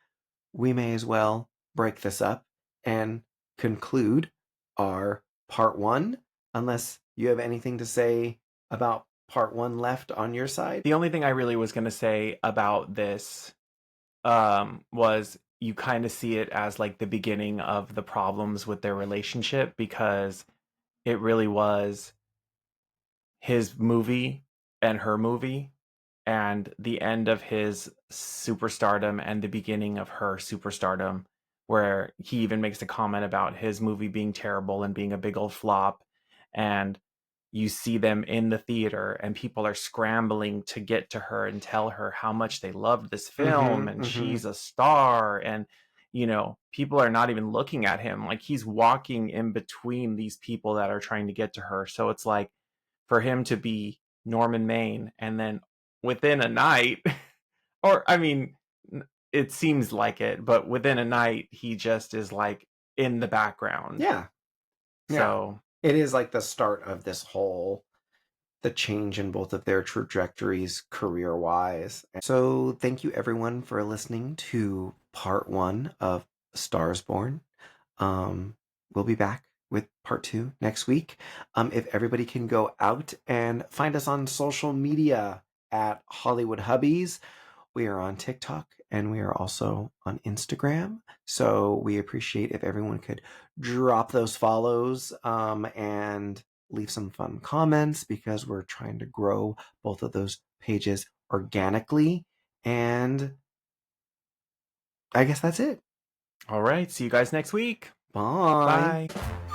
we may as well break this up and conclude our part one, unless you have anything to say about part one left on your side. The only thing I really was going to say about this was you kind of see it as like the beginning of the problems with their relationship, because it really was his movie and her movie, and the end of his superstardom and the beginning of her superstardom, where he even makes a comment about his movie being terrible and being a big old flop. And you see them in the theater and people are scrambling to get to her and tell her how much they loved this film and she's a star. And people are not even looking at him, like he's walking in between these people that are trying to get to her. So it's like, for him to be Norman Maine and then within a night, or I mean, it seems like it, but within a night, he just is like in the background. Yeah. So it is like the start of this whole, the change in both of their trajectories career-wise. So thank you everyone for listening to part one of Stars Born. We'll be back with part two next week. If everybody can go out and find us on social media at Hollywood Hubbies. We are on TikTok and we are also on Instagram. So we appreciate if everyone could drop those follows and leave some fun comments, because we're trying to grow both of those pages organically. And I guess that's it. all right, see you guys next week. Bye. Bye.